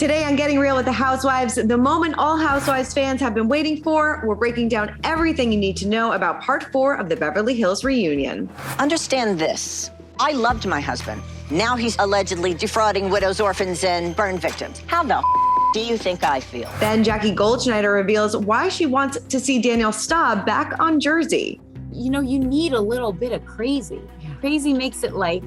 Today on Getting Real with the Housewives, the moment all Housewives fans have been waiting for, we're breaking down everything you need to know about part 4 of the Beverly Hills reunion. Understand this. I loved my husband. Now he's allegedly defrauding widows, orphans, and burn victims. How the do you think I feel? Then Jackie Goldschneider reveals why she wants to see Danielle Staub back on Jersey. You know, you need a little bit of crazy. Crazy makes it like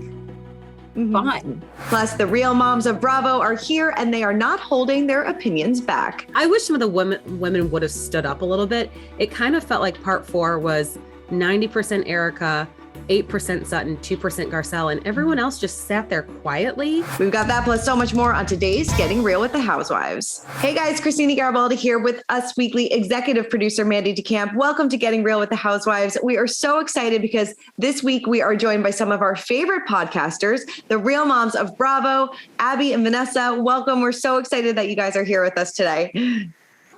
fun. Plus, the real moms of Bravo are here and they are not holding their opinions back. I wish some of the women would have stood up a little bit. It kind of felt like part 4 was 90% Erika, 8% Sutton, 2% Garcelle, and everyone else just sat there quietly. We've got that plus so much more on today's Getting Real with the Housewives. Hey guys, Christina Garibaldi here with Us Weekly executive producer Mandy DeCamp. Welcome to Getting Real with the Housewives. We are so excited because this week we are joined by some of our favorite podcasters, the real moms of Bravo, Abby and Vanessa. Welcome. We're so excited that you guys are here with us today.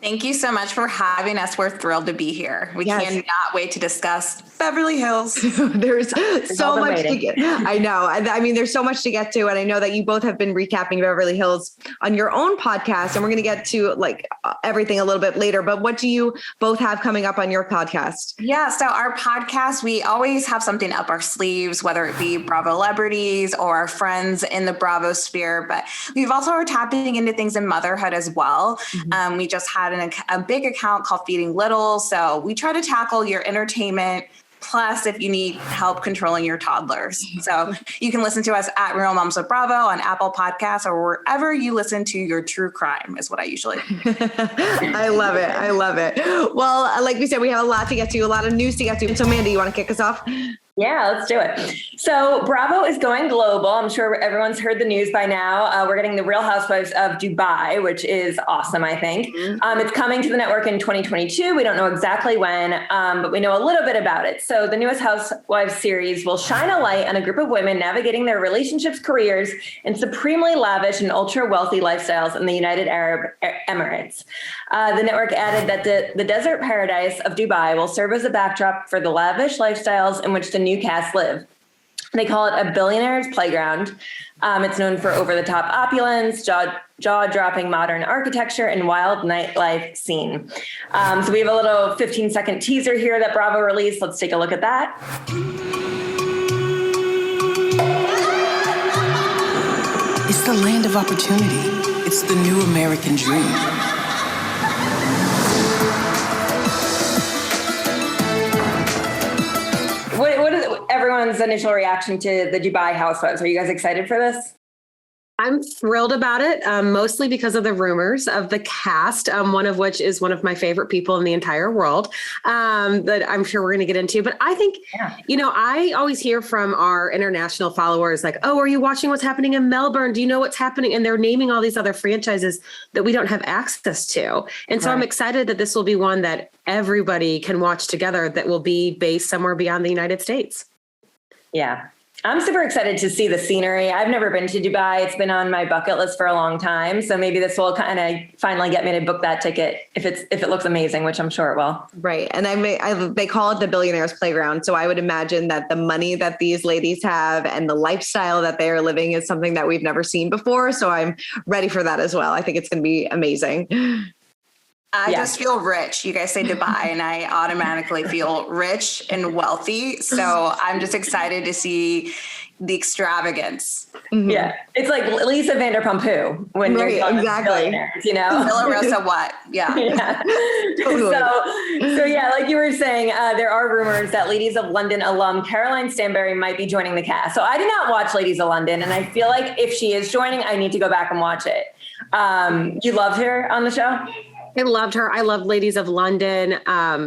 Thank you so much for having us. We're thrilled to be here. We cannot wait to discuss Beverly Hills. There's so much to get. I know. I mean, there's so much to get to. And I know that you both have been recapping Beverly Hills on your own podcast. And we're going to get to like everything a little bit later. But what do you both have coming up on your podcast? Yeah. So our podcast, we always have something up our sleeves, whether it be Bravo celebrities or our friends in the Bravo sphere. But we've also are tapping into things in motherhood as well. We just had a big account called Feeding Little. So we try to tackle your entertainment, plus if you need help controlling your toddlers. So you can listen to us at Real Moms of Bravo on Apple Podcasts or wherever you listen to your true crime is what I usually I love it. I love it. Well, like we said, we have a lot to get to, a lot of news to get to. So Mandy, you want to kick us off? Yeah, let's do it. So Bravo is going global. I'm sure everyone's heard the news by now. We're getting the Real Housewives of Dubai, which is awesome, I think. It's coming to the network in 2022. We don't know exactly when, but we know a little bit about it. So the newest Housewives series will shine a light on a group of women navigating their relationships, careers, and supremely lavish and ultra-wealthy lifestyles in the United Arab Emirates. The network added that the desert paradise of Dubai will serve as a backdrop for the lavish lifestyles in which the new cast live. They call it a billionaire's playground. It's known for over-the-top opulence, jaw-dropping modern architecture, and wild nightlife scene. So we have a little 15-second teaser here that Bravo released. Let's take a look at that. It's the land of opportunity. It's the new American dream. What is everyone's initial reaction to the Dubai Housewives? Are you guys excited for this? I'm thrilled about it, mostly because of the rumors of the cast, one of which is one of my favorite people in the entire world that I'm sure we're going to get into. But I think, you know, I always hear from our international followers like, oh, are you watching what's happening in Melbourne? Do you know what's happening? And they're naming all these other franchises that we don't have access to. And so I'm excited that this will be one that everybody can watch together that will be based somewhere beyond the United States. Yeah. I'm super excited to see the scenery. I've never been to Dubai. It's been on my bucket list for a long time. So maybe this will kind of finally get me to book that ticket if it looks amazing, which I'm sure it will. Right. And they call it the billionaire's playground. So I would imagine that the money that these ladies have and the lifestyle that they are living is something that we've never seen before. So I'm ready for that as well. I think it's going to be amazing. I just feel rich. You guys say Dubai and I automatically feel rich and wealthy. So I'm just excited to see the extravagance. Yeah. It's like Lisa Vanderpump who when you're exactly. You know, Villa Rosa what? Yeah. Totally. So yeah, like you were saying, there are rumors that Ladies of London alum Caroline Stanbury might be joining the cast. So I did not watch Ladies of London, and I feel like if she is joining, I need to go back and watch it. You loved her on the show? I loved her. I loved Ladies of London.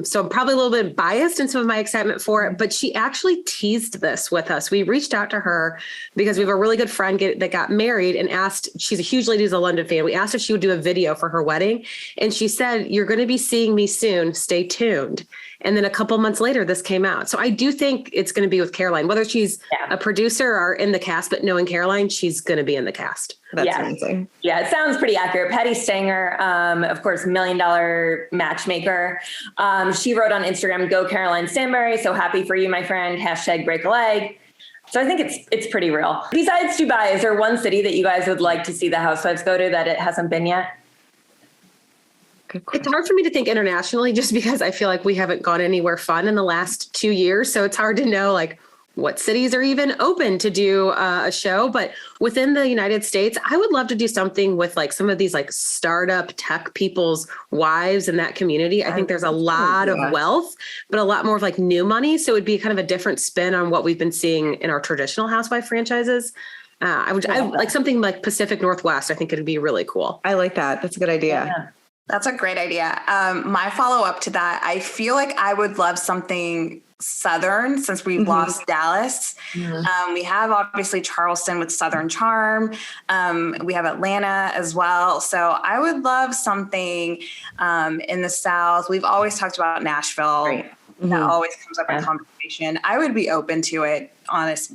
So I'm probably a little bit biased in some of my excitement for it, but she actually teased this with us. We reached out to her because we have a really good friend that got married and asked, she's a huge Ladies of London fan. We asked if she would do a video for her wedding. And she said, you're going to be seeing me soon. Stay tuned. And then a couple months later, this came out. So I do think it's going to be with Caroline, whether she's a producer or in the cast, but knowing Caroline, she's going to be in the cast. That's amazing. Yeah, it sounds pretty accurate. Patty Stanger, of course, $1 Million matchmaker. She wrote on Instagram, "Go Caroline Stanbury. So happy for you, my friend. # break a leg." So I think it's pretty real. Besides Dubai, is there one city that you guys would like to see the Housewives go to that it hasn't been yet? It's hard for me to think internationally just because I feel like we haven't gone anywhere fun in the last 2 years. So it's hard to know like what cities are even open to do a show. But within the United States, I would love to do something with like some of these like startup tech people's wives in that community. I think there's a lot of wealth, but a lot more of like new money. So it would be kind of a different spin on what we've been seeing in our traditional housewife franchises. I like something like Pacific Northwest. I think it'd be really cool. I like that. That's a good idea. Yeah. That's a great idea. My follow-up to that, I feel like I would love something Southern since we've lost Dallas. We have obviously Charleston with Southern Charm. We have Atlanta as well. So I would love something in the South. We've always talked about Nashville. Right. That always comes up in conversation. I would be open to it.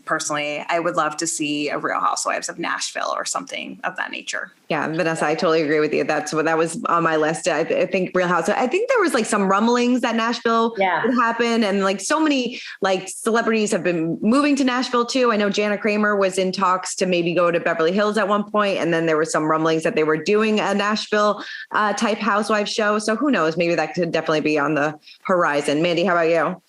Personally, I would love to see a Real Housewives of Nashville or something of that nature. Yeah, Vanessa, I totally agree with you. That was on my list. I think Real Housewives. I think there was like some rumblings that Nashville would happen, and like so many like celebrities have been moving to Nashville too. I know Jana Kramer was in talks to maybe go to Beverly Hills at one point, and then there was some rumblings that they were doing a Nashville type Housewives show. So who knows? Maybe that could definitely be on the horizon. Mandy, how about you?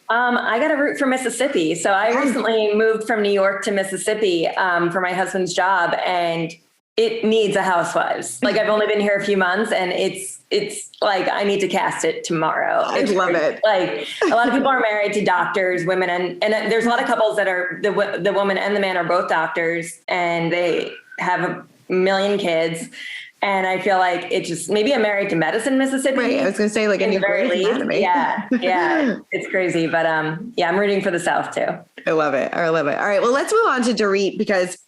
I got to root for Mississippi. So I recently moved from New York to Mississippi for my husband's job, and it needs a Housewives. Like I've only been here a few months, and it's like I need to cast it tomorrow. I love it. Like a lot of people are married to doctors, women, and there's a lot of couples that are the woman and the man are both doctors, and they have a million kids. And I feel like it just, maybe I'm married to medicine, Mississippi. Right. I was going to say like a new very least. Yeah. It's crazy. But I'm rooting for the South too. I love it. All right. Well, let's move on to Dorit because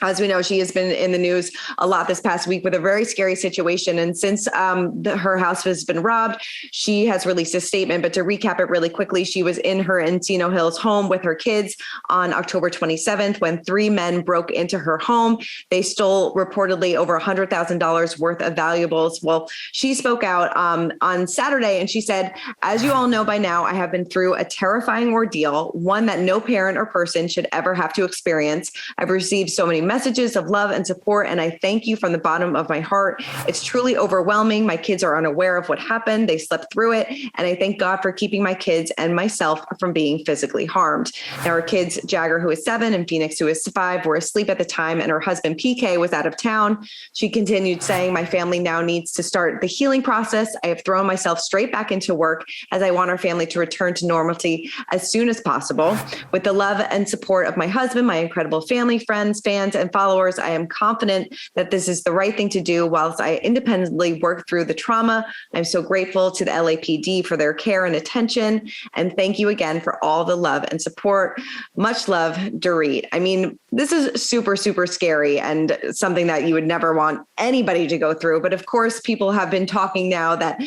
as we know, she has been in the news a lot this past week with a very scary situation. And since her house has been robbed, she has released a statement. But to recap it really quickly, she was in her Encino Hills home with her kids on October 27th when 3 men broke into her home. They stole reportedly over $100,000 worth of valuables. Well, she spoke out on Saturday and she said, as you all know by now, I have been through a terrifying ordeal, one that no parent or person should ever have to experience. I've received so many messages of love and support, and I thank you from the bottom of my heart. It's truly overwhelming. My kids are unaware of what happened. They slept through it, and I thank God for keeping my kids and myself from being physically harmed. Now, her kids, Jagger, who is 7, and Phoenix, who is 5, were asleep at the time, and her husband, PK, was out of town. She continued saying, my family now needs to start the healing process. I have thrown myself straight back into work as I want our family to return to normalcy as soon as possible. With the love and support of my husband, my incredible family, friends, fans, and followers, I am confident that this is the right thing to do whilst I independently work through the trauma. I'm so grateful to the LAPD for their care and attention. And thank you again for all the love and support. Much love, Dorit. I mean, this is super, super scary and something that you would never want anybody to go through. But of course, people have been talking now that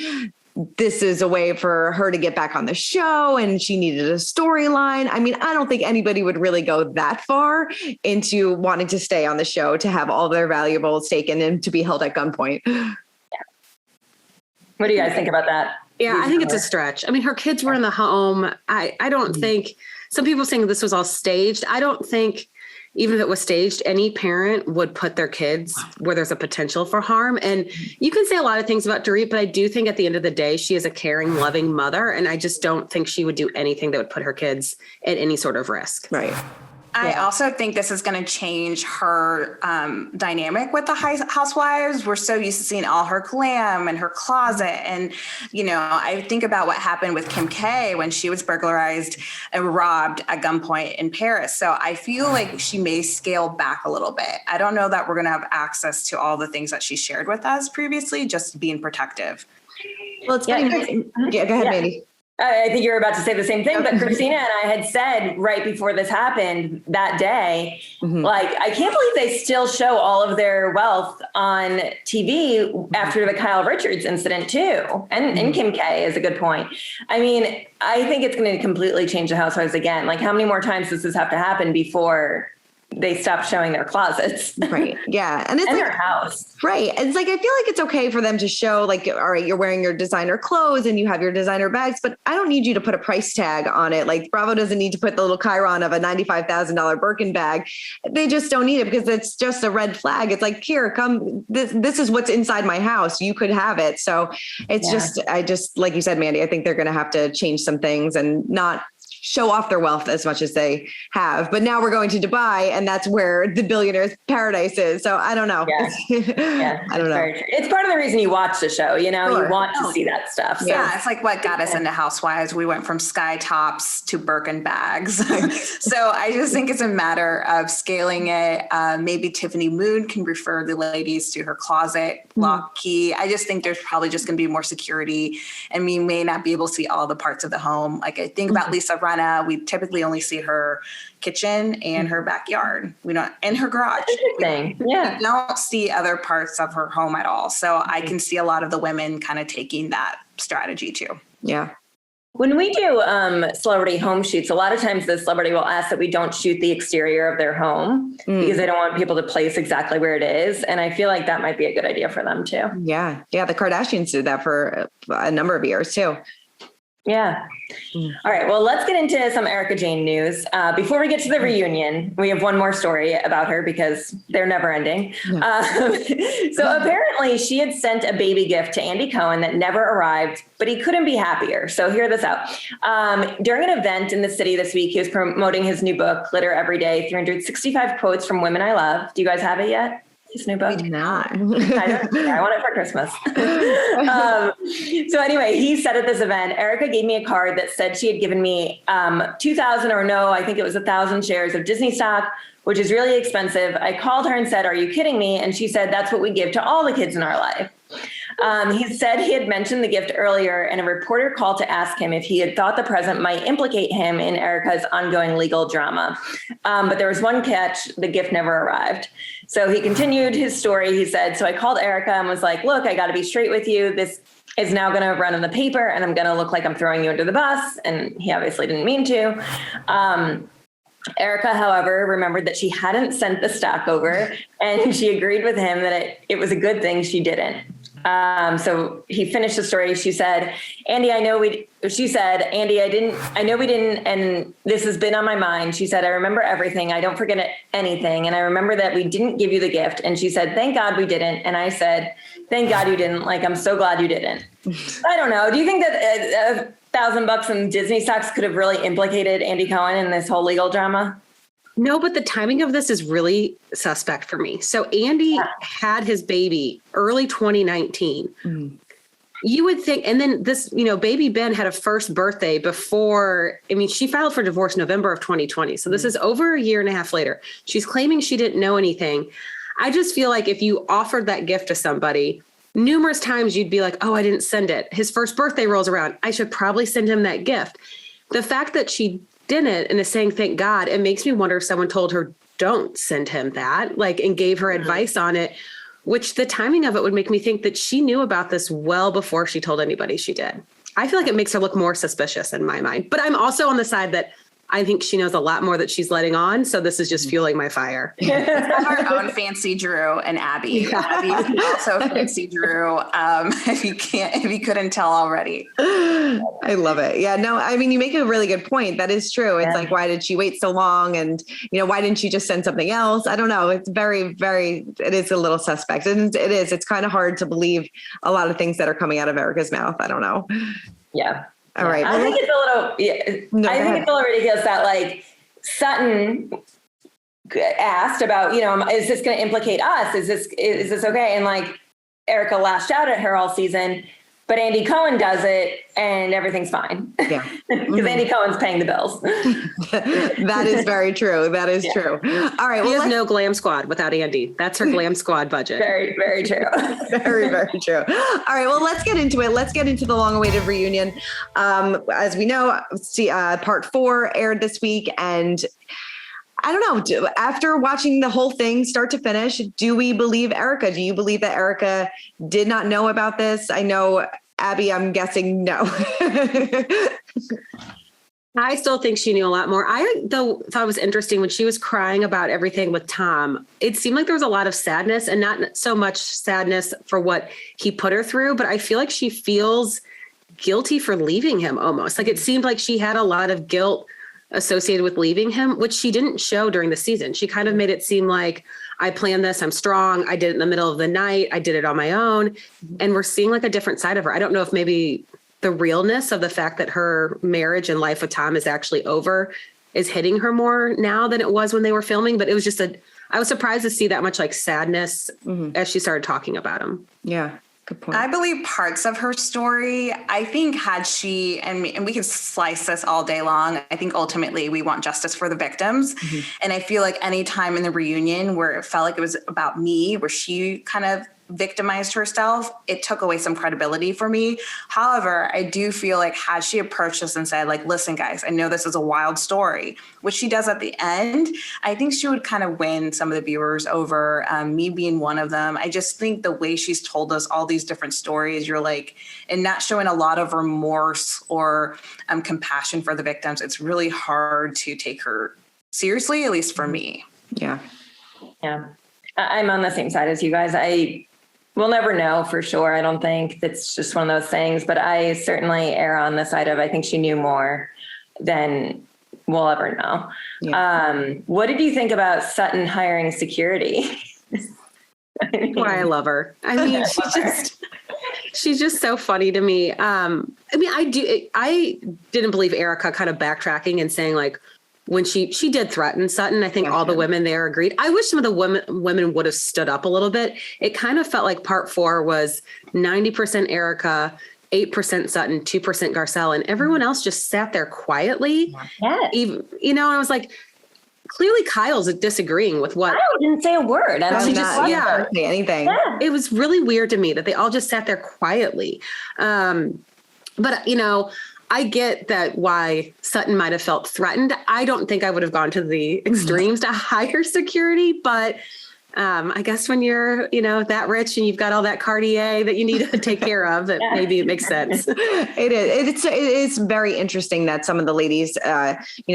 this is a way for her to get back on the show and she needed a storyline. I mean, I don't think anybody would really go that far into wanting to stay on the show, to have all their valuables taken and to be held at gunpoint. Yeah. What do you guys think about that? Yeah, I think it's a stretch. I mean, her kids were in the home. I don't think, some people saying this was all staged. I don't think, even if it was staged, any parent would put their kids where there's a potential for harm. And you can say a lot of things about Dorit, but I do think at the end of the day, she is a caring, loving mother. And I just don't think she would do anything that would put her kids at any sort of risk. Right. I also think this is going to change her dynamic with the housewives. We're so used to seeing all her glam and her closet. And, you know, I think about what happened with Kim K when she was burglarized and robbed at gunpoint in Paris. So I feel like she may scale back a little bit. I don't know that we're going to have access to all the things that she shared with us previously, just being protective. Well, it's funny. Yeah, go ahead, Mandy. I think you're about to say the same thing, but Christina and I had said right before this happened that day, like, I can't believe they still show all of their wealth on TV after the Kyle Richards incident too. And Kim K is a good point. I mean, I think it's going to completely change the Housewives again. Like, how many more times does this have to happen before they stopped showing their closets. Right. Yeah. And it's and like, their house. right. It's like, I feel like it's okay for them to show like, all right, you're wearing your designer clothes and you have your designer bags, but I don't need you to put a price tag on it. Like Bravo doesn't need to put the little chyron of a $95,000 Birkin bag. They just don't need it because it's just a red flag. It's like, here, come, this is what's inside my house. You could have it. So it's I just, like you said, Mandy, I think they're going to have to change some things and not show off their wealth as much as they have. But now we're going to Dubai and that's where the billionaire's paradise is. So I don't know. Yeah. I don't know. Very true. It's part of the reason you watch the show, you know, Sure. you want to see that stuff. So. Yeah, it's like what got us into Housewives. We went from sky tops to Birkin bags. So I just think it's a matter of scaling it. Maybe Tiffany Moon can refer the ladies to her closet, lock key. I just think there's probably just going to be more security and we may not be able to see all the parts of the home. Like I think about Lisa Rinna, we typically only see her kitchen and her backyard. We don't, and her garage. Interesting. Yeah. We don't see other parts of her home at all. So I can see a lot of the women kind of taking that strategy too. Yeah. When we do celebrity home shoots, a lot of times the celebrity will ask that we don't shoot the exterior of their home because they don't want people to place exactly where it is. And I feel like that might be a good idea for them too. Yeah. Yeah. The Kardashians did that for a number of years too. Yeah. All right. Well, let's get into some Erika Jayne news. Before we get to the reunion, we have one more story about her because they're never ending. So apparently she had sent a baby gift to Andy Cohen that never arrived, but he couldn't be happier. So hear this out. During an event in the city this week, he was promoting his new book, Glitter Every Day, 365 Quotes from Women I Love. Do you guys have it yet? His new book? We do not. I want it for Christmas. So anyway, he said at this event, Erika gave me a card that said she had given me 2,000 or no, I think it was 1,000 shares of Disney stock, which is really expensive. I called her and said, are you kidding me? And she said, that's what we give to all the kids in our life. He said he had mentioned the gift earlier and a reporter called to ask him if he had thought the present might implicate him in Erika's ongoing legal drama. But there was one catch, the gift never arrived. So he continued his story. He said, so I called Erika and was like, look, I got to be straight with you. This is now going to run in the paper and I'm going to look like I'm throwing you under the bus. And he obviously didn't mean to. Erika, however, remembered that she hadn't sent the stock over and she agreed with him that it was a good thing she didn't. So he finished the story. She said, Andy, I know we didn't. And this has been on my mind. She said, I remember everything. I don't forget anything. And I remember that we didn't give you the gift. And she said, thank God we didn't. And I said, thank God you didn't. Like, I'm so glad you didn't. I don't know. Do you think that $1,000 in Disney stocks could have really implicated Andy Cohen in this whole legal drama? No, but the timing of this is really suspect for me. So Andy had his baby early 2019. You would think, and then this, baby Ben had a first birthday before, she filed for divorce November of 2020. So this is over a year and a half later. She's claiming she didn't know anything. I just feel like if you offered that gift to somebody, numerous times you'd be like, oh, I didn't send it. His first birthday rolls around. I should probably send him that gift. The fact that she didn't and is saying, thank God, it makes me wonder if someone told her, don't send him that, and gave her advice on it, which the timing of it would make me think that she knew about this well before she told anybody she did. I feel like it makes her look more suspicious in my mind, but I'm also on the side that I think she knows a lot more that she's letting on. So this is just fueling my fire. Have our own Fancy Drew and Abby. Yeah. Abby is also Fancy Drew. If you couldn't tell already. I love it. Yeah, no, you make a really good point. That is true. It's like, why did she wait so long? And, why didn't she just send something else? I don't know. It's very, very, it is a little suspect. And it's kind of hard to believe a lot of things that are coming out of Erika's mouth. I don't know. Yeah. All right. I think it's a little ridiculous that Sutton asked about, is this going to implicate us? Is this okay? And Erika lashed out at her all season, but Andy Cohen does it and everything's fine. Yeah. Because Andy Cohen's paying the bills. That is very true. That is true. All right. Well, he has no glam squad without Andy. That's her glam squad budget. Very, very true. Very, very true. All right. Well, let's get into it. Let's get into the long-awaited reunion. As we know, part 4 aired this week, and I don't know, after watching the whole thing start to finish, do we believe Erika? Do you believe that Erika did not know about this? I know, Abby, I'm guessing no. I still think she knew a lot more. I, though, thought it was interesting when she was crying about everything with Tom. It seemed like there was a lot of sadness, and not so much sadness for what he put her through, but I feel like she feels guilty for leaving him almost. Like it seemed like she had a lot of guilt associated with leaving him, which she didn't show during the season. She kind of made it seem like, I planned this, I'm strong, I did it in the middle of the night, I did it on my own. And we're seeing like a different side of her. I don't know if maybe the realness of the fact that her marriage and life with Tom is actually over is hitting her more now than it was when they were filming. But it was just I was surprised to see that much like sadness as she started talking about him. Yeah. Good point. I believe parts of her story, I think had she, and we can slice this all day long, I think ultimately we want justice for the victims. And I feel like any time in the reunion where it felt like it was about me, where she kind of victimized herself, it took away some credibility for me. However, I do feel like had she approached us and said, like, listen, guys, I know this is a wild story, which she does at the end, I think she would kind of win some of the viewers over, me being one of them. I just think the way she's told us all these different stories, you're like, and not showing a lot of remorse or compassion for the victims, it's really hard to take her seriously, at least for me. Yeah. Yeah. I'm on the same side as you guys. We'll never know for sure. I don't think it's just one of those things, but I certainly err on the side of, I think she knew more than we'll ever know. Yeah. What did you think about Sutton hiring security? Why I love her. I mean, she's just so funny to me. I mean, I didn't believe Erika kind of backtracking and saying like, when she did threaten Sutton, I think all the women there agreed. I wish some of the women would have stood up a little bit. It kind of felt like part 4 was 90% Erika, 8% Sutton, 2% Garcelle, and everyone else just sat there quietly. Yeah. Even, and I was like, clearly Kyle's disagreeing with what. I didn't say a word. She just say anything. Yeah. It was really weird to me that they all just sat there quietly. But I get that why Sutton might have felt threatened. I don't think I would have gone to the extremes to hire security, but I guess when you're, that rich and you've got all that Cartier that you need to take care of, that maybe it makes sense. It is. It is very interesting that some of the ladies,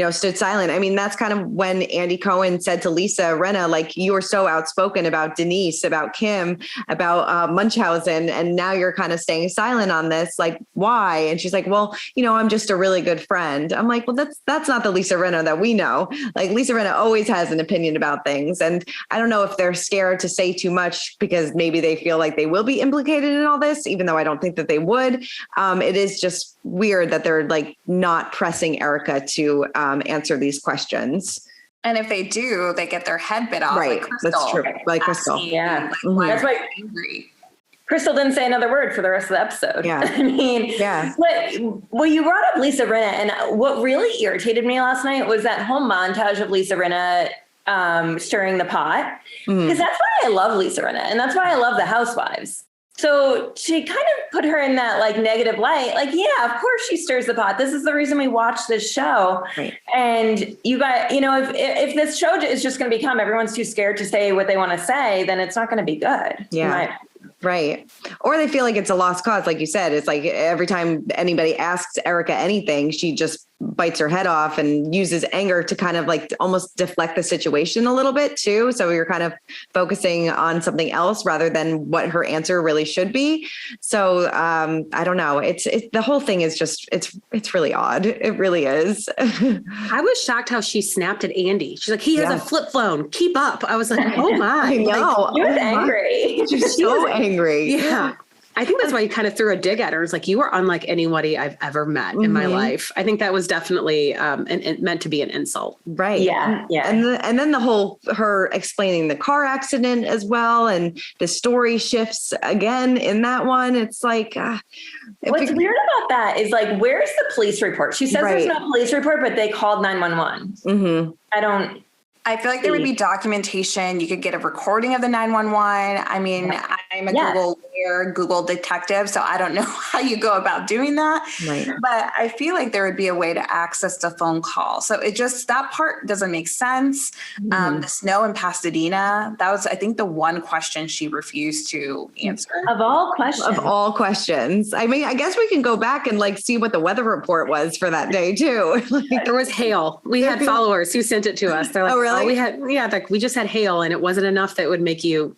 stood silent. I mean, that's kind of when Andy Cohen said to Lisa Rinna, like, you were so outspoken about Denise, about Kim, about Munchausen, and now you're kind of staying silent on this. Like, why? And she's like, well, I'm just a really good friend. I'm like, well, that's not the Lisa Rinna that we know. Like, Lisa Rinna always has an opinion about things. And I don't know if they're scared to say too much because maybe they feel like they will be implicated in all this, even though I don't think that they would. It is just weird that they're like not pressing Erika to answer these questions. And if they do, they get their head bit off. Right. Like Crystal. That's true. Like Crystal. Yeah. That's why angry. Crystal didn't say another word for the rest of the episode. Yeah. I mean, well, you brought up Lisa Rinna, and what really irritated me last night was that whole montage of Lisa Rinna stirring the pot, because that's why I love Lisa Rinna, and that's why I love the Housewives. So she kind of put her in that like negative light, like, yeah, of course she stirs the pot. This is the reason we watch this show. Right. And you got, if this show is just going to become everyone's too scared to say what they want to say, then it's not going to be good. Yeah. Right. Or they feel like it's a lost cause. Like you said, it's like every time anybody asks Erika anything, she just bites her head off and uses anger to kind of like almost deflect the situation a little bit too. So you're kind of focusing on something else rather than what her answer really should be. So I don't know. It's the whole thing is just, it's really odd. It really is. I was shocked how she snapped at Andy. She's like, he has a flip phone. Keep up. I was like, oh my. I know. She was angry. She's so angry. Yeah. I think that's why you kind of threw a dig at her. It's like, you are unlike anybody I've ever met in my life. I think that was definitely meant to be an insult. Right. Yeah. Yeah. And then the whole, her explaining the car accident as well. And the story shifts again in that one. It's like, what's weird about that is like, where's the police report? She says there's no police report, but they called 911. I feel like there would be documentation. You could get a recording of the 911. I mean, I'm a Google hire Google detective, so I don't know how you go about doing that. Right. But I feel like there would be a way to access the phone call. So that part doesn't make sense. The snow in Pasadena, that was, I think, the one question she refused to answer. Of all questions. Of all questions. I mean, I guess we can go back and like see what the weather report was for that day too. Like, There was hail. We had followers who sent it to us. They're like, oh, really? We just had hail and it wasn't enough that would make you,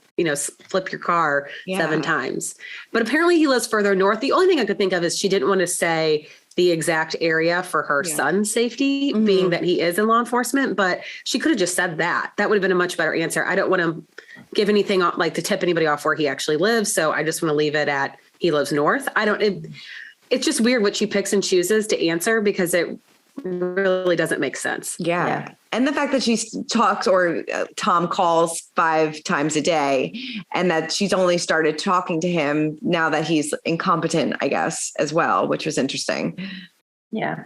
flip your car 7 times. But apparently he lives further north. The only thing I could think of is she didn't want to say the exact area for her son's safety, being that he is in law enforcement, but she could have just said that. That would have been a much better answer. I don't want to give anything off, like to tip anybody off where he actually lives. So I just want to leave it at he lives north. It's just weird what she picks and chooses to answer because it really doesn't make sense. Yeah. And the fact that she talks or Tom calls 5 times a day and that she's only started talking to him now that he's incompetent, I guess, as well, which was interesting. Yeah.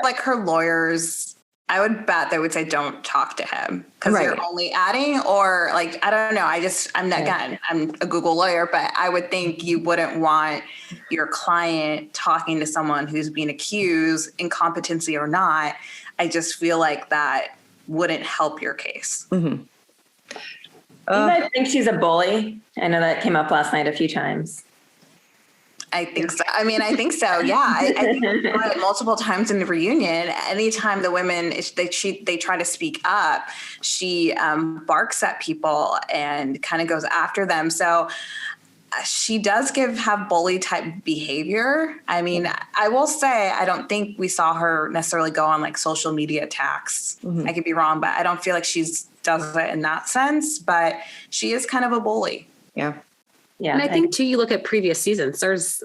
Like her lawyers, I would bet they would say, don't talk to him because you're only adding, or like, I don't know. I'm a Google lawyer, but I would think you wouldn't want your client talking to someone who's being accused, incompetency or not. I just feel like that wouldn't help your case. Do you guys think she's a bully? I know that came up last night a few times. I think so. I mean, I think so. Yeah. I think it multiple times in the reunion. Anytime the women, they try to speak up, she barks at people and kind of goes after them. So she does have bully type behavior. I mean, I will say, I don't think we saw her necessarily go on like social media attacks. I could be wrong, but I don't feel like does it in that sense, but she is kind of a bully. Yeah. Yeah. And I think too, you look at previous seasons, there's,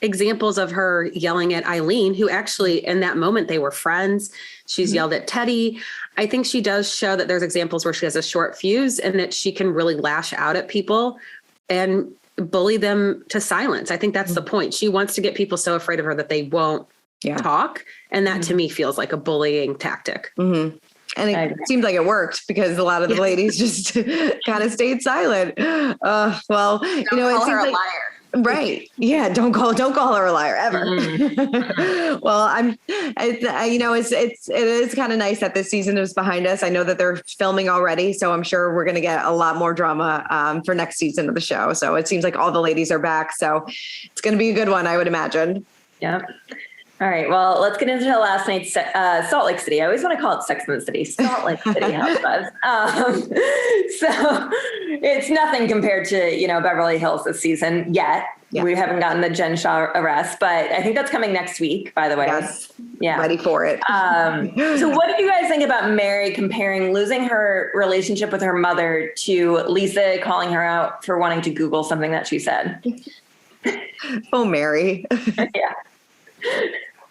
examples of her yelling at Eileen, who actually in that moment, they were friends. She's yelled at Teddy. I think she does show that there's examples where she has a short fuse and that she can really lash out at people and bully them to silence. I think that's the point. She wants to get people so afraid of her that they won't talk. And that to me feels like a bullying tactic. And it seemed like it worked because a lot of the ladies just kind of stayed silent. Well, it seems her a like, liar. Right. Yeah. Don't call her a liar ever. Well, it is kind of nice that this season is behind us. I know that they're filming already, so I'm sure we're going to get a lot more drama for next season of the show. So it seems like all the ladies are back. So it's going to be a good one, I would imagine. Yeah. All right. Well, let's get into last night's Salt Lake City. I always want to call it Sex and the City. Salt Lake City Housewives. So it's nothing compared to, Beverly Hills this season yet. Yeah. We haven't gotten the Jen Shah arrest, but I think that's coming next week, by the way. Yes. Yeah. Ready for it. So what did you guys think about Mary comparing losing her relationship with her mother to Lisa calling her out for wanting to Google something that she said? Oh, Mary. Yeah.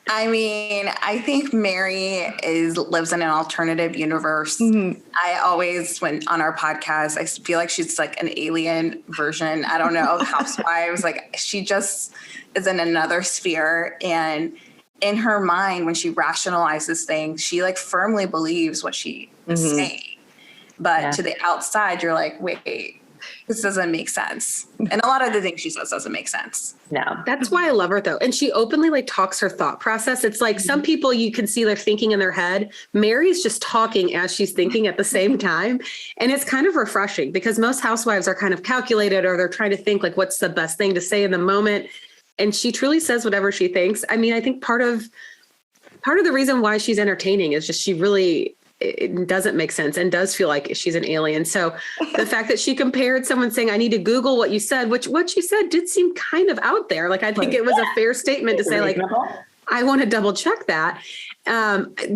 I mean, I think Mary lives in an alternative universe. I always, when on our podcast, I feel like she's like an alien version, I don't know, of Housewives. Like she just is in another sphere. And in her mind, when she rationalizes things, she like firmly believes what she is saying. But to the outside, you're like, wait, this doesn't make sense. And a lot of the things she says doesn't make sense. No. That's why I love her though. And she openly talks her thought process. It's like some people you can see they're thinking in their head. Mary's just talking as she's thinking at the same time. And it's kind of refreshing because most housewives are kind of calculated or they're trying to think like what's the best thing to say in the moment. And she truly says whatever she thinks. I mean, I think part of the reason why she's entertaining is just she really it doesn't make sense and does feel like she's an alien. So the fact that she compared someone saying, I need to Google what you said, which what she said did seem kind of out there. Like, I think it was a fair statement to say like, I want to double check that.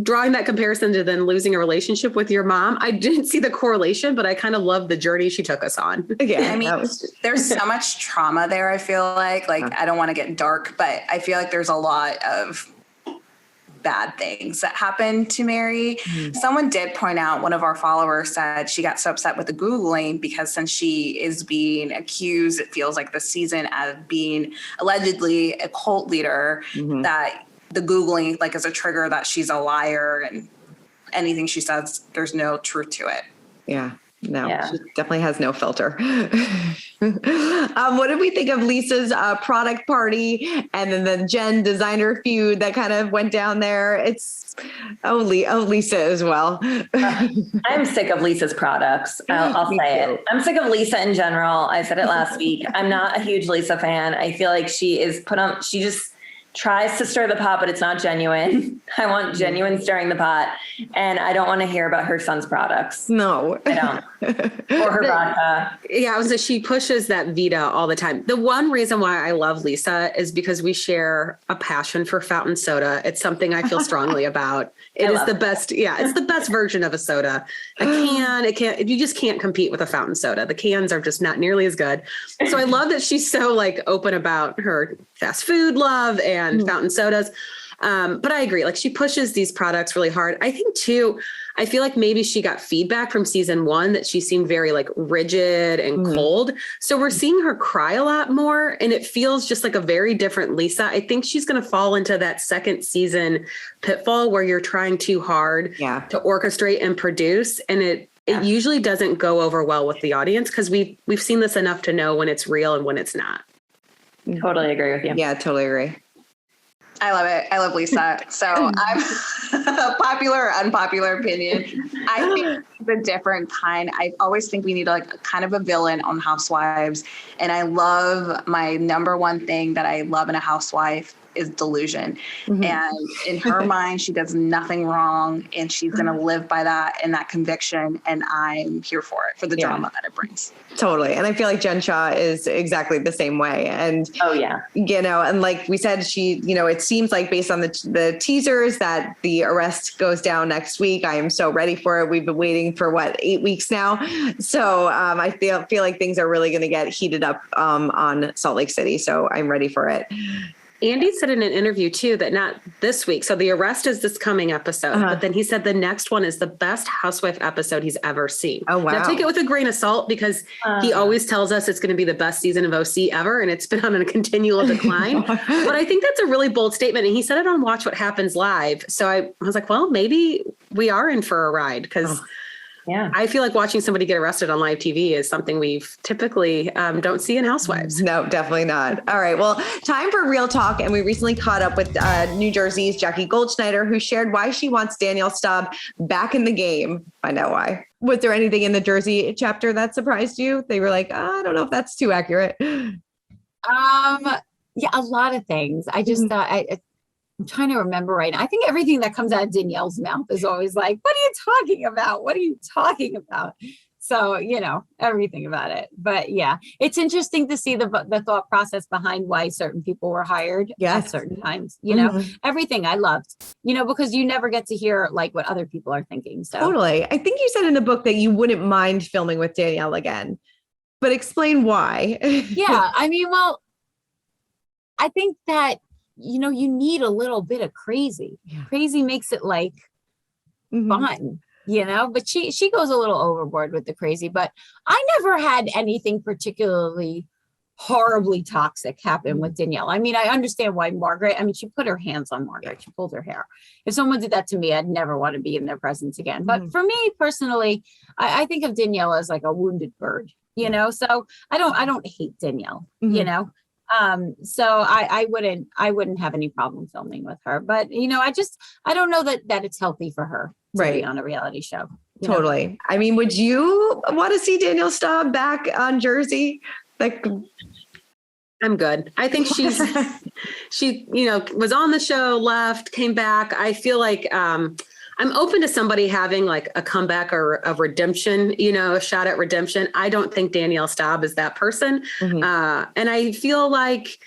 Drawing that comparison to then losing a relationship with your mom. I didn't see the correlation, but I kind of love the journey she took us on. Yeah, I mean, there's so much trauma there. I feel like I don't want to get dark, but I feel like there's a lot of bad things that happened to Mary. Someone did point out, one of our followers said she got so upset with the Googling because since she is being accused, it feels like this season of being allegedly a cult leader, that the Googling like is a trigger that she's a liar and anything she says, there's no truth to it. Yeah. No, she definitely has no filter. What did we think of Lisa's product party and then the Jen designer feud that kind of went down there? It's Lisa as well. I'm sick of Lisa's products. I'll say it. I'm sick of Lisa in general. I said it last week. I'm not a huge Lisa fan. I feel like she just tries to stir the pot, but it's not genuine. I want genuine stirring the pot, and I don't want to hear about her son's products. No, I don't. Or her vodka. Yeah, she pushes that Vita all the time. The one reason why I love Lisa is because we share a passion for fountain soda. It's something I feel strongly about. It is the best. Yeah, it's the best version of a soda. You just can't compete with a fountain soda. The cans are just not nearly as good. So I love that she's so like open about her fast food love and fountain sodas. But I agree. Like she pushes these products really hard. I think too, I feel like maybe she got feedback from season 1 that she seemed very like rigid and cold. So we're seeing her cry a lot more, and it feels just like a very different Lisa. I think she's going to fall into that second season pitfall where you're trying too hard to orchestrate and produce. And it usually doesn't go over well with the audience because we've seen this enough to know when it's real and when it's not. Totally agree with you. Yeah, totally agree. I love it. I love Lisa. So I'm popular or unpopular opinion. I think the different kind. I always think we need like kind of a villain on Housewives. And I love my number one thing that I love in a housewife is delusion. And in her mind, she does nothing wrong, and she's going to live by that and that conviction. And I'm here for it, for the drama that it brings. Totally. And I feel like Jen Shah is exactly the same way. And, and like we said, she, it seems like based on the teasers that the arrest goes down next week. I am so ready for it. We've been waiting for 8 weeks now. So I feel like things are really going to get heated up on Salt Lake City. So I'm ready for it. Andy said in an interview too that not this week. So the arrest is this coming episode, but then he said the next one is the best housewife episode he's ever seen. Oh, wow. Now take it with a grain of salt because he always tells us it's going to be the best season of OC ever. And it's been on a continual decline. But I think that's a really bold statement. And he said it on Watch What Happens Live. So I was like, well, maybe we are in for a ride because I feel like watching somebody get arrested on live TV is something we've typically don't see in Housewives. No, definitely not. All right. Well, time for real talk. And we recently caught up with New Jersey's Jackie Goldschneider, who shared why she wants Danielle Staub back in the game. Find out why. Was there anything in the Jersey chapter that surprised you? They were like, I don't know if that's too accurate. Yeah, a lot of things. I just thought I'm trying to remember right now. I think everything that comes out of Danielle's mouth is always like, what are you talking about? What are you talking about? So, everything about it. But yeah, it's interesting to see the thought process behind why certain people were hired at certain times, everything I loved, because you never get to hear like what other people are thinking. So totally. I think you said in the book that you wouldn't mind filming with Danielle again, but explain why. Yeah. I mean, well, I think that you need a little bit of crazy. Crazy makes it like fun, but she goes a little overboard with the crazy, but I never had anything particularly horribly toxic happen with Danielle. I mean, I understand why Margaret, she put her hands on Margaret. She pulled her hair. If someone did that to me, I'd never want to be in their presence again. But for me personally, I think of Danielle as like a wounded bird, so I don't hate Danielle, so I wouldn't have any problem filming with her, but I don't know that it's healthy for her to be on a reality show. Totally. I mean, would you want to see Danielle Staub back on Jersey? Like, I'm good. I think she was on the show, left, came back. I feel like, I'm open to somebody having like a comeback or a redemption, a shot at redemption. I don't think Danielle Staub is that person. And I feel like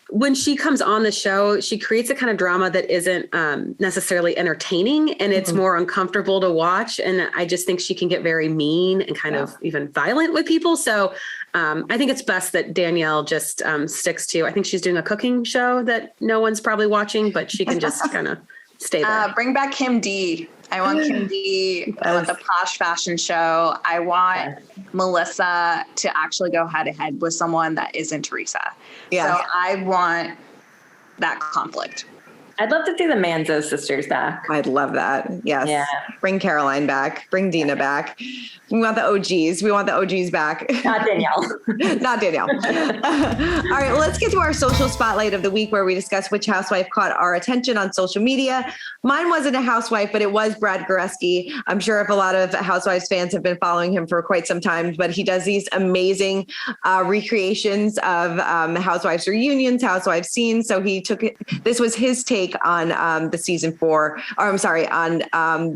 when she comes on the show, she creates a kind of drama that isn't necessarily entertaining, and it's more uncomfortable to watch. And I just think she can get very mean and kind of even violent with people. So I think it's best that Danielle just sticks to, I think she's doing a cooking show that no one's probably watching, but she can just kind of stay there. Bring back Kim D. I want Kim D. I want the posh fashion show. I want Melissa to actually go head to head with someone that isn't Teresa. So I want that conflict. I'd love to see the Manzo sisters back. I'd love that. Yes. Yeah. Bring Caroline back. Bring Dina back. We want the OGs. We want the OGs back. Not Danielle. Not Danielle. All right, well, let's get to our social spotlight of the week where we discuss which housewife caught our attention on social media. Mine wasn't a housewife, but it was Brad Goreski. I'm sure if a lot of Housewives fans have been following him for quite some time, but he does these amazing recreations of Housewives reunions, Housewives scenes. So he took it. This was his take on the season 4, or I'm sorry, on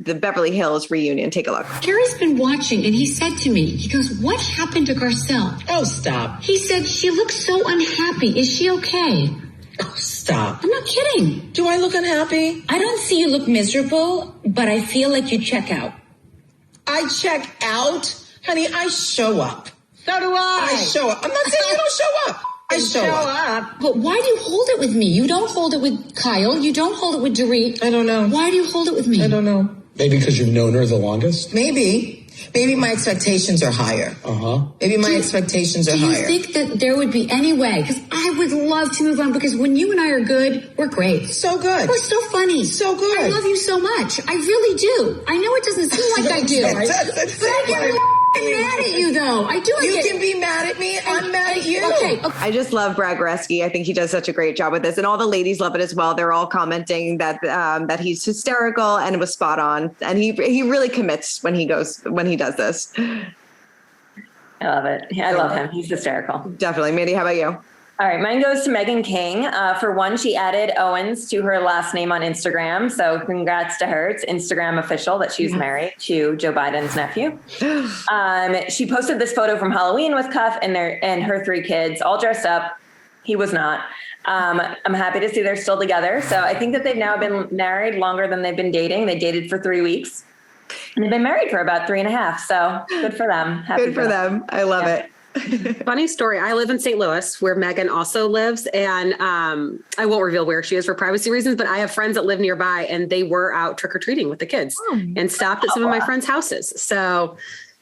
the Beverly Hills reunion. Take a look. Gary's been watching and he said to me, he goes, what happened to Garcelle? Oh, stop. He said, she looks so unhappy. Is she okay? Oh, stop. I'm not kidding. Do I look unhappy? I don't see you look miserable, but I feel like you check out. I check out? Honey, I show up. So do I show up. I'm not saying you don't show up. I show up. But why do you hold it with me? You don't hold it with Kyle. You don't hold it with Dorit. I don't know. Why do you hold it with me? I don't know. Maybe because you've known her the longest? Maybe my expectations are higher. Maybe my expectations are higher. Do you think that there would be any way? Because I would love to move on, because when you and I are good, we're great. So good. We're so funny. So good. I love you so much. I really do. I know it doesn't seem like I do. But I get mad at you, though. I do. You can be mad at me. I'm mad at you. Okay. I just love Brad Goreski. I think he does such a great job with this, and all the ladies love it as well. They're all commenting that that he's hysterical and it was spot on, and he really commits when he does this. I love it. I love him. He's hysterical. Definitely. Mandy, how about you? All right, mine goes to Meghan King. For one, she added Owens to her last name on Instagram. So congrats to her. It's Instagram official that she's married to Joe Biden's nephew. She posted this photo from Halloween with Cuff and her 3 kids all dressed up. He was not. I'm happy to see they're still together. So I think that they've now been married longer than they've been dating. They dated for 3 weeks. And they've been married for about 3.5. So good for them. Good for them. I love it. Funny story. I live in St. Louis where Meghan also lives, and I won't reveal where she is for privacy reasons, but I have friends that live nearby and they were out trick-or-treating with the kids and stopped at some of my friends' houses. So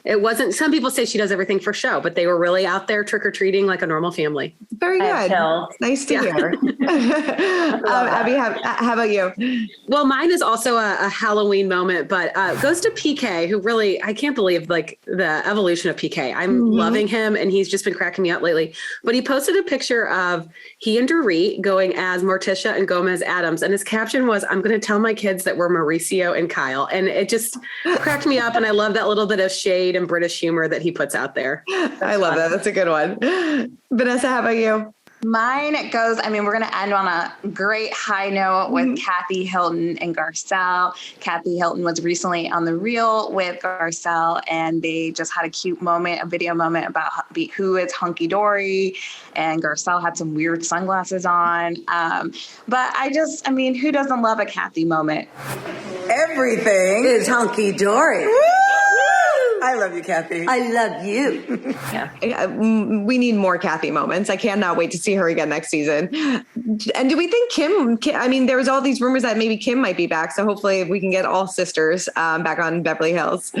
it wasn't, some people say she does everything for show, but they were really out there trick-or-treating like a normal family. Very good. Nice to hear. Abby, how about you? Well, mine is also a Halloween moment, but goes to PK, who really, I can't believe like the evolution of PK. I'm loving him and he's just been cracking me up lately. But he posted a picture of he and Dorit going as Morticia and Gomez Adams. And his caption was, I'm going to tell my kids that we're Mauricio and Kyle. And it just cracked me up. And I love that little bit of shade and British humor that he puts out there. I love that. That's a good one. Vanessa, how about you? Mine goes, we're going to end on a great high note with Kathy Hilton and Garcelle. Kathy Hilton was recently on The Real with Garcelle, and they just had a cute moment, a video moment about who is hunky dory. And Garcelle had some weird sunglasses on. But who doesn't love a Kathy moment? Everything is hunky dory. I love you, Kathy. I love you. Yeah. We need more Kathy moments. I cannot wait to see her again next season. And do we think Kim, there was all these rumors that maybe Kim might be back. So hopefully we can get all sisters back on Beverly Hills.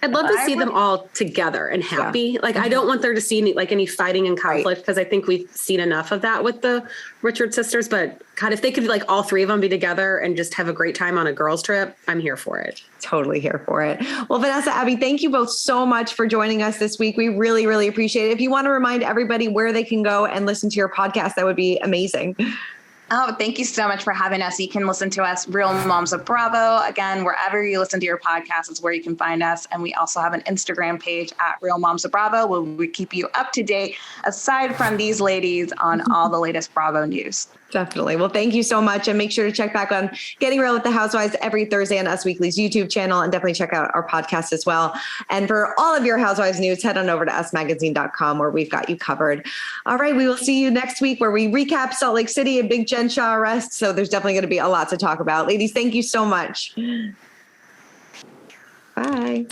I'd love to see them all together and happy. Like, I don't want there to see any fighting and conflict because I think we've seen enough of that with the Richard sisters. But God, if they could all 3 of them be together and just have a great time on a girls trip, I'm here for it. Totally here for it. Well, Vanessa, Abby, thank you both so much for joining us this week. We really, really appreciate it. If you want to remind everybody where they can go and listen to your podcast, that would be amazing. Oh, thank you so much for having us. You can listen to us, Real Moms of Bravo. Again, wherever you listen to your podcast is where you can find us. And we also have an Instagram page at Real Moms of Bravo, where we keep you up to date, aside from these ladies, on all the latest Bravo news. Definitely. Well, thank you so much. And make sure to check back on Getting Real with the Housewives every Thursday on Us Weekly's YouTube channel, and definitely check out our podcast as well. And for all of your Housewives news, head on over to usmagazine.com where we've got you covered. All right. We will see you next week where we recap Salt Lake City and Big Jen Shah arrest. So there's definitely going to be a lot to talk about. Ladies, thank you so much. Bye.